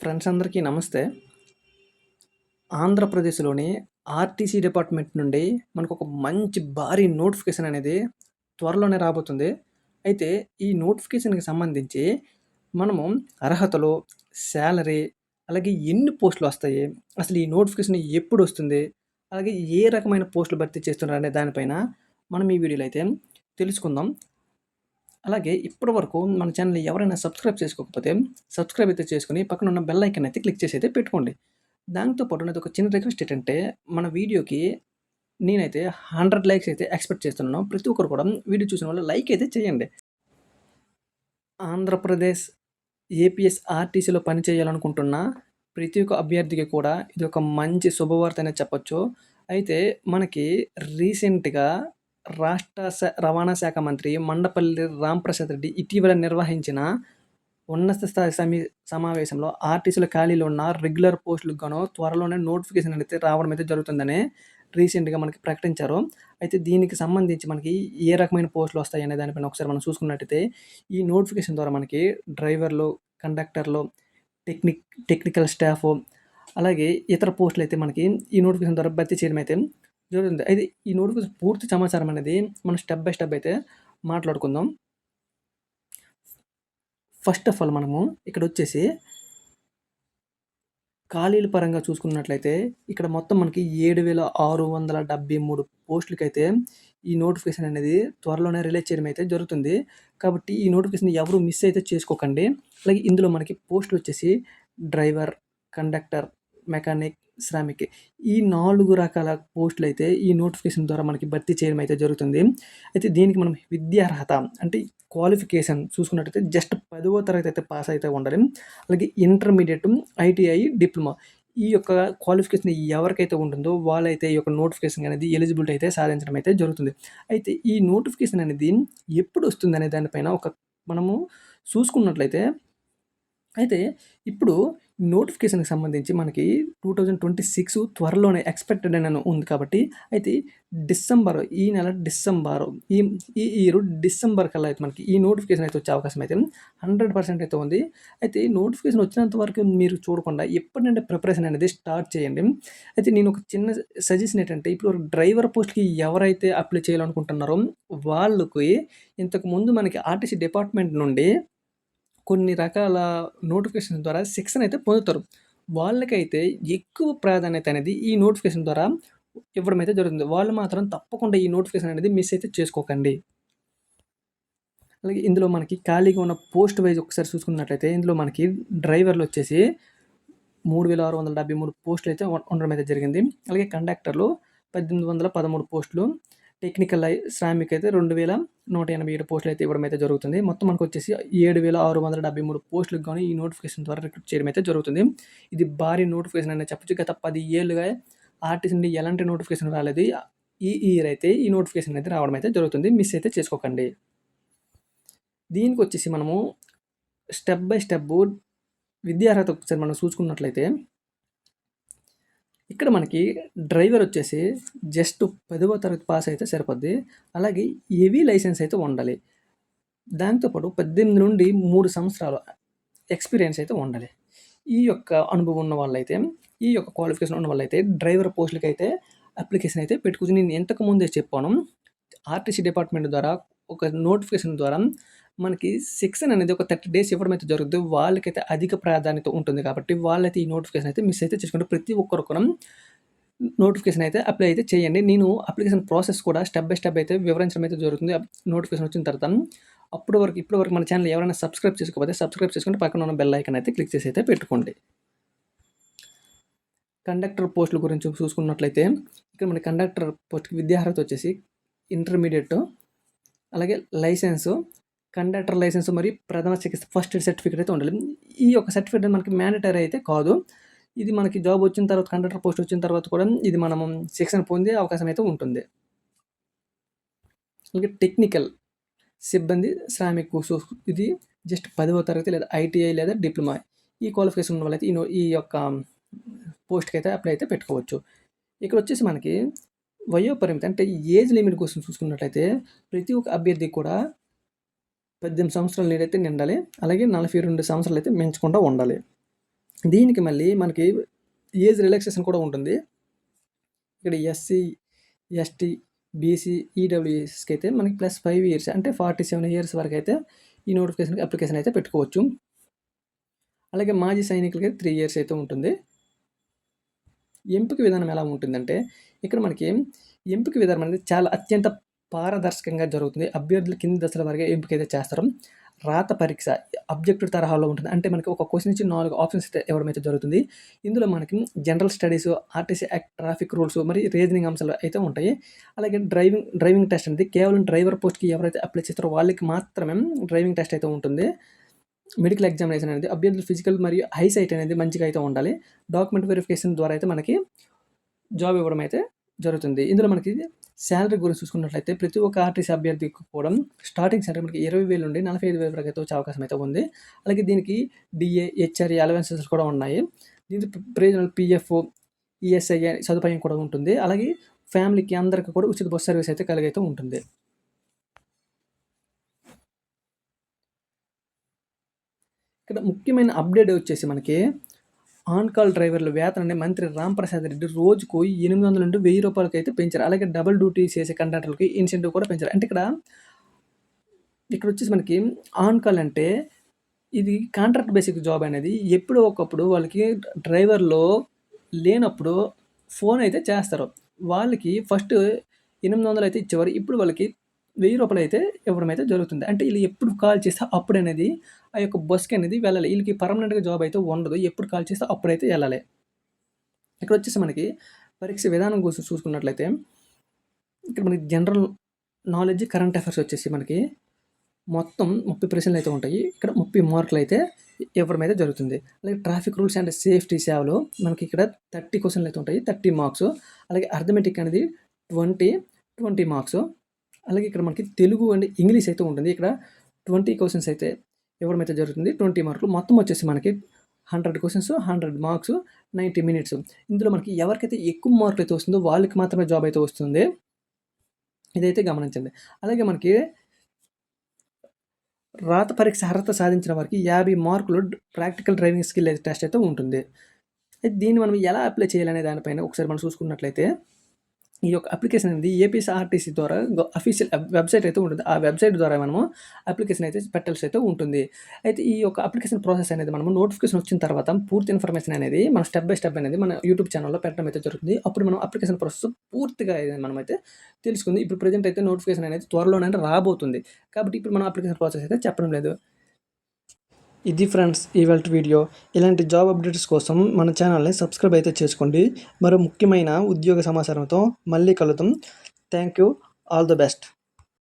Friends అందరికీ నమస్తే. ఆంధ్రప్రదేశ్‌లోని ఆర్టీసీ డిపార్ట్‌మెంట్ నుండి మనకొక మంచి భారీ నోటిఫికేషన్ అనేది త్వరలోనే రాబోతుంది. అయితే ఈ నోటిఫికేషన్‌కి సంబంధించి మనము అర్హతలు, సాలరీ అలాగే ఎన్ని పోస్టులొస్తాయి? అసలు ఈ నోటిఫికేషన్ ఎప్పుడొస్తుంది? అలాగే ఏ రకమైన పోస్టులు భర్తీ చేస్తున్నారనే దానిపైన మనం ఈ వీడియోలో అయితే తెలుసుకుందాం. అలాగే ఇప్పటివరకు మన ఛానెల్‌ని ఎవరైనా సబ్స్క్రైబ్ చేసుకోకపోతే సబ్స్క్రైబ్ అయితే చేసుకొని పక్కన ఉన్న బెల్ ఐకాన్ అయితే క్లిక్ చేసి అయితే పెట్టుకోండి. దాంతో పాటు నాదొక చిన్న రిక్వెస్ట్ ఏంటంటే మన వీడియోకి నేనైతే 100 లైక్స్ అయితే ఎక్స్‌పెక్ట్ చేస్తున్నాను. ప్రతి ఒక్కరు కూడా వీడియో చూసిన వాళ్ళు లైక్ అయితే చేయండి. ఆంధ్రప్రదేశ్ ఏపీఎస్ ఆర్టీసీలో పని చేయాలనుకుంటున్న ప్రతి ఒక్క అభ్యర్థికి కూడా ఇది ఒక మంచి శుభవార్త అనే చెప్పొచ్చు. అయితే మనకి రీసెంట్‌గా రవాణా శాఖ మంత్రి మండపల్లి రాంప్రసాద్ రెడ్డి ఇటీవల నిర్వహించిన ఉన్నత స్థాయి సమావేశంలో ఆర్టీసీలో ఖాళీలో ఉన్న రెగ్యులర్ పోస్టులకు గాను త్వరలోనే నోటిఫికేషన్ అయితే రావడం అయితే జరుగుతుందని రీసెంట్‌గా మనకి ప్రకటించారు. అయితే దీనికి సంబంధించి మనకి ఏ రకమైన పోస్టులు వస్తాయనే దానిపైన ఒకసారి మనం చూసుకున్నట్టయితే ఈ నోటిఫికేషన్ ద్వారా మనకి డ్రైవర్లు, కండక్టర్లు, టెక్నిక్ టెక్నికల్ స్టాఫు అలాగే ఇతర పోస్టులు అయితే మనకి ఈ నోటిఫికేషన్ ద్వారా భర్తీ చేయడం అయితే జరుగుతుంది. అయితే ఈ నోటిఫికేషన్ పూర్తి సమాచారం అనేది మనం స్టెప్ బై స్టెప్ అయితే మాట్లాడుకుందాం. ఫస్ట్ ఆఫ్ ఆల్ మనము ఇక్కడొచ్చేసి ఖాళీల పరంగా చూసుకున్నట్లయితే ఇక్కడ మొత్తం మనకి 7,673 పోస్టులకైతే ఈ నోటిఫికేషన్ అనేది త్వరలోనే రిలీజ్ చేయడం అయితే జరుగుతుంది. కాబట్టి ఈ నోటిఫికేషన్ ఎవరు మిస్ అయితే చేసుకోకండి. అలాగే ఇందులో మనకి పోస్టులొచ్చేసి డ్రైవర్, కండక్టర్, మెకానిక్, శ్రామిక్ ఈ 4 రకాల పోస్టులైతే ఈ నోటిఫికేషన్ ద్వారా మనకి భర్తీ చేయడం అయితే జరుగుతుంది. అయితే దీనికి మనం విద్యార్హత అంటే క్వాలిఫికేషన్ చూసుకున్నట్టయితే జస్ట్ 10వ తరగతి అయితే పాస్ అయితే ఉండాలి. అలాగే ఇంటర్మీడియేట్, ఐటీఐ, డిప్లొమా ఈ యొక్క క్వాలిఫికేషన్ ఎవరికైతే ఉంటుందో వాళ్ళైతే ఈ యొక్క నోటిఫికేషన్ అనేది ఎలిజిబిలిటీ అయితే సాధించడం అయితే జరుగుతుంది. అయితే ఈ నోటిఫికేషన్ అనేది ఎప్పుడు వస్తుందనే దానిపైన మనము చూసుకున్నట్లయితే అయితే ఇప్పుడు నోటిఫికేషన్‌కి సంబంధించి మనకి 2026 త్వరలోనే ఎక్స్‌పెక్టెడ్ అని ఉంది కాబట్టి అయితే ఈ నెల డిసెంబర్ ఈ ఈ ఇయర్ డిసెంబర్ కల్లా అయితే మనకి ఈ నోటిఫికేషన్ అయితే వచ్చే అవకాశం అయితే 100% అయితే ఉంది. అయితే నోటిఫికేషన్ వచ్చినంత వరకు మీరు చూడకుండా ఎప్పటి నుండి ప్రిపరేషన్ అనేది స్టార్ట్ చేయండి. అయితే నేను ఒక చిన్న సజెషన్ ఏంటంటే ఇప్పుడు డ్రైవర్ పోస్ట్‌కి ఎవరైతే అప్లై చేయాలనుకుంటున్నారో వాళ్ళకి ఇంతకుముందు మనకి ఆర్టీసీ డిపార్ట్‌మెంట్ నుండి కొన్ని రకాల నోటిఫికేషన్ ద్వారా శిక్షణ అయితే పొందుతారు. వాళ్ళకైతే ఎక్కువ ప్రాధాన్యత అనేది ఈ నోటిఫికేషన్ ద్వారా ఇవ్వడం అయితే జరుగుతుంది. వాళ్ళు మాత్రం తప్పకుండా ఈ నోటిఫికేషన్ అనేది మిస్ అయితే చేసుకోకండి. అలాగే ఇందులో మనకి ఖాళీగా ఉన్న పోస్ట్ వైజ్ ఒకసారి చూసుకున్నట్లయితే ఇందులో మనకి డ్రైవర్‌లొచ్చేసి 3,673 పోస్టులు అయితే ఉండడం అయితే జరిగింది. అలాగే కండక్టర్లు 1,813 పోస్టులు. టెక్నికల్ శ్రామిక్ అయితే 2,187 పోస్టులు అయితే ఇవ్వడం అయితే జరుగుతుంది. మొత్తం మనకొచ్చేసి 7,673 పోస్టులకు గాను ఈ నోటిఫికేషన్ ద్వారా రిక్రూట్ చేయడం అయితే జరుగుతుంది. ఇది భారీ నోటిఫికేషన్ అనే చెప్పొచ్చు. గత 10 ఏళ్లుగా ఆర్టీసీ నుండి ఎలాంటి నోటిఫికేషన్ రాలేదు. ఈ ఇయర్ అయితే ఈ నోటిఫికేషన్ అయితే రావడం అయితే జరుగుతుంది. మిస్ అయితే చేసుకోకండి. దీనికొచ్చేసి మనము స్టెప్ బై స్టెప్ విద్యార్హత ఒకసారి మనం చూసుకున్నట్లయితే ఇక్కడ మనకి డ్రైవర్ వచ్చేసి జస్ట్ 10వ తరగతి పాస్ అయితే సరిపోద్ది. అలాగే హెవీ లైసెన్స్ అయితే ఉండాలి. దాంతో పాటు 18 నుండి 3 సంవత్సరాలు ఎక్స్‌పీరియన్స్ అయితే ఉండాలి. ఈ యొక్క అనుభవం ఉన్న వాళ్ళైతే, ఈ యొక్క క్వాలిఫికేషన్ ఉన్న వాళ్ళైతే డ్రైవర్ పోస్టులకైతే అప్లికేషన్ అయితే పెట్టుకోవచ్చు. నేను ఇంతకు ముందే చెప్పాను. ఆర్టీసీ డిపార్ట్‌మెంట్ ద్వారా ఒక నోటిఫికేషన్ ద్వారా మనకి శిక్షణ అనేది ఒక 30 డేస్ ఇవ్వడం అయితే జరుగుద్ది. వాళ్ళకైతే అధిక ప్రాధాన్యత ఉంటుంది కాబట్టి వాళ్ళైతే ఈ నోటిఫికేషన్ అయితే మిస్ అయితే చేసుకోండి. ప్రతి ఒక్కరు కూడా నోటిఫికేషన్ అయితే అప్లై అయితే చేయండి. నేను అప్లికేషన్ ప్రాసెస్ కూడా స్టెప్ బై స్టెప్ అయితే వివరించడం అయితే జరుగుతుంది. నోటిఫికేషన్ వచ్చిన తర్వాత ఇప్పటి వరకు మన ఛానల్ ఎవరైనా సబ్స్క్రైబ్ చేసుకోకపోతే సబ్స్క్రైబ్ చేసుకొని పక్కన ఉన్న బెల్ ఐకాన్ అయితే క్లిక్ చేసి అయితే పెట్టుకోండి. కండక్టర్ పోస్టుల గురించి చూసుకున్నట్లయితే ఇక్కడ మన కండక్టర్ పోస్ట్‌కి విద్యార్హత వచ్చేసి ఇంటర్మీడియేట్ అలాగే లైసెన్సు, కండక్టర్ లైసెన్స్ మరియు ప్రథమ చికిత్స ఫస్ట్ ఎయిడ్ సర్టిఫికేట్ అయితే ఉండాలి. ఈ యొక్క సర్టిఫికేట్ మనకి మ్యాండేటరీ అయితే కాదు. ఇది మనకి జాబ్ వచ్చిన తర్వాత కండక్టర్ పోస్ట్ వచ్చిన తర్వాత కూడా ఇది మనము శిక్షణ పొందే అవకాశం అయితే ఉంటుంది. అలాగే టెక్నికల్ సిబ్బంది శ్రామిక్ ఇది జస్ట్ 10వ తరగతి లేదా ఐటీఐ లేదా డిప్లొమా ఈ క్వాలిఫికేషన్ ఉన్న వాళ్ళైతే ఈ యొక్క పోస్ట్‌కి అయితే అప్లై అయితే పెట్టుకోవచ్చు. ఇక్కడ వచ్చేసి మనకి వయోపరిమితి అంటే ఏజ్ లిమిట్ కోసం చూసుకున్నట్లయితే ప్రతి ఒక్క అభ్యర్థికి కూడా 18 సంవత్సరాల నీడైతే నిండాలి. అలాగే 42 సంవత్సరాలు అయితే మించకుండా ఉండాలి. దీనికి మళ్ళీ మనకి ఏజ్ రిలాక్సేషన్ కూడా ఉంటుంది. ఇక్కడ ఎస్సీ, ఎస్టీ, బీసీ, ఈడబ్ల్యూఎస్‌కి అయితే మనకి +5 ఇయర్స్ అంటే 47 ఇయర్స్ వరకైతే ఈ నోటిఫికేషన్‌కి అప్లికేషన్ అయితే పెట్టుకోవచ్చు. అలాగే మాజీ సైనికులకి 3 ఇయర్స్ అయితే ఉంటుంది. ఎంపిక విధానం ఎలా ఉంటుందంటే, ఇక్కడ మనకి ఎంపిక విధానం అనేది చాలా అత్యంత పారదర్శకంగా జరుగుతుంది. అభ్యర్థులు కింది దశల వరకే ఎంపికైతే చేస్తారు. రాత పరీక్ష ఆబ్జెక్టివ్ తరహాలో ఉంటుంది. అంటే మనకి ఒక క్వెషన్ నుంచి 4 ఆప్షన్స్ అయితే ఇవ్వడం అయితే జరుగుతుంది. ఇందులో మనకి general studies, RTC act, traffic rules మరి రీజనింగ్ అంశాలు అయితే ఉంటాయి. అలాగే డ్రైవింగ్ టెస్ట్ అనేది కేవలం డ్రైవర్ పోస్ట్‌కి ఎవరైతే అప్లై చేస్తారో వాళ్ళకి మాత్రమే డ్రైవింగ్ టెస్ట్ అయితే ఉంటుంది. మెడికల్ ఎగ్జామినేషన్ అనేది అభ్యర్థులు ఫిజికల్ మరియు హైసైట్ అనేది మంచిగా అయితే ఉండాలి. డాక్యుమెంట్ వెరిఫికేషన్ ద్వారా అయితే మనకి జాబ్ ఇవ్వడం అయితే జరుగుతుంది. ఇందులో మనకి సాలరీ గురించి చూసుకున్నట్లయితే ప్రతి ఒక్క ఆర్టీసీ అభ్యర్థికి కూడా స్టార్టింగ్ సాలరీ మనకి 20,000 నుండి 45,000 వరకు అయితే వచ్చే అవకాశం అయితే ఉంది. అలాగే దీనికి డీఏ, హెచ్ఆర్ఏ అలవెన్సెస్ కూడా ఉన్నాయి. దీంతో ప్రయోజనాలు పీఎఫ్, ఈఎస్ఐ సదుపాయం కూడా ఉంటుంది. అలాగే ఫ్యామిలీకి అందరికీ కూడా ఉచిత బస్ సర్వీస్ అయితే కలిగి అయితే ఉంటుంది. ఇక్కడ ముఖ్యమైన అప్డేట్ వచ్చేసి మనకి ఆన్ కాల్ డ్రైవర్ల వేతనాన్ని మంత్రి రాంప్రసాద్ రెడ్డి రోజుకు 800 నుండి 1000 రూపాయలకైతే పెంచారు. అలాగే డబుల్ డ్యూటీ చేసే కండక్టర్లకి ఇన్సెంటివ్ కూడా పెంచారు. అంటే ఇక్కడ వచ్చేసి మనకి ఆన్ కాల్ అంటే ఇది కాంట్రాక్ట్ బేసిక్ జాబ్ అనేది ఎప్పుడో ఒకప్పుడు వాళ్ళకి డ్రైవర్లు లేనప్పుడు ఫోన్ అయితే చేస్తారు. వాళ్ళకి ఫస్ట్ 800 అయితే ఇచ్చేవారు. ఇప్పుడు వాళ్ళకి 1000 రూపాయలు అయితే ఇవ్వడం అయితే జరుగుతుంది. అంటే వీళ్ళు ఎప్పుడు కాల్ చేస్తే అప్పుడనేది ఆ యొక్క బస్‌కి అనేది వెళ్ళాలి. వీళ్ళకి పర్మనెంట్‌గా జాబ్ అయితే ఉండదు. ఎప్పుడు కాల్ చేస్తే అప్పుడైతే ఎళ్ళాలి. ఇక్కడ వచ్చేసి మనకి పరీక్ష విధానం కోసం చూసుకున్నట్లయితే ఇక్కడ మనకి జనరల్ నాలెడ్జ్, కరెంట్ అఫైర్స్ వచ్చేసి మనకి మొత్తం 30 ప్రశ్నలు అయితే ఉంటాయి. ఇక్కడ 30 మార్కులు అయితే ఇవ్వడం అయితే జరుగుతుంది. అలాగే ట్రాఫిక్ రూల్స్ అండ్ సేఫ్టీ సేవలో మనకి ఇక్కడ 30 క్వెషన్లు అయితే ఉంటాయి. 30 మార్క్స్. అలాగే అర్థమెటిక్ అనేది 20 మార్క్స్. అలాగే ఇక్కడ మనకి తెలుగు అండ్ ఇంగ్లీష్ అయితే ఉంటుంది. ఇక్కడ 20 క్వెషన్స్ అయితే ఇవ్వడం అయితే జరుగుతుంది. 20 మార్కులు. మొత్తం వచ్చేసి మనకి 100 క్వెషన్స్, 100 మార్క్స్, 90 మినిట్స్. ఇందులో మనకి ఎవరికైతే ఎక్కువ మార్కులు అయితే వస్తుందో వాళ్ళకి మాత్రమే జాబ్ అయితే వస్తుంది. ఇదైతే గమనించండి. అలాగే మనకి రాత పరీక్ష అర్హత సాధించిన వారికి 50 మార్కులు ప్రాక్టికల్ డ్రైవింగ్ స్కిల్ టెస్ట్ అయితే ఉంటుంది. దీన్ని మనం ఎలా అప్లై చేయాలనే దానిపైన ఒకసారి మనం చూసుకున్నట్లయితే ఈ యొక్క అప్లికేషన్ అనేది ఏపీఎస్ఆర్టీసీ ద్వారా అఫీషియల్ వెబ్సైట్ అయితే ఉంటుంది. ఆ వెబ్సైట్ ద్వారా మనము అప్లికేషన్ అయితే పెట్టాల్సి అయితే ఉంటుంది. అయితే ఈ యొక్క అప్లికేషన్ ప్రాసెస్ అనేది మనము నోటిఫికేషన్ వచ్చిన తర్వాత పూర్తి ఇన్ఫర్మేషన్ అనేది మనం స్టెప్ బై స్టెప్ అనేది మన యూట్యూబ్ ఛానల్‌లో పెట్టడం అయితే జరుగుతుంది. అప్పుడు మనం అప్లికేషన్ ప్రాసెస్ పూర్తిగా మనమైతే తెలుసుకుంది. ఇప్పుడు ప్రెజెంట్ అయితే నోటిఫికేషన్ అనేది త్వరలోనే రాబోతుంది. కాబట్టి ఇప్పుడు మనం అప్లికేషన్ ప్రాసెస్ అయితే చెప్పడం లేదు. ఇది ఫ్రెండ్స్ ఇవాల్టి వీడియో. ఇలాంటి జాబ్ అప్డేట్స్ కోసం మన ఛానల్ని సబ్స్క్రైబ్ అయితే చేసుకోండి. మరో ముఖ్యమైన ఉద్యోగ సమాచారంతో మళ్ళీ కలుద్దాం. Thank you. All the best.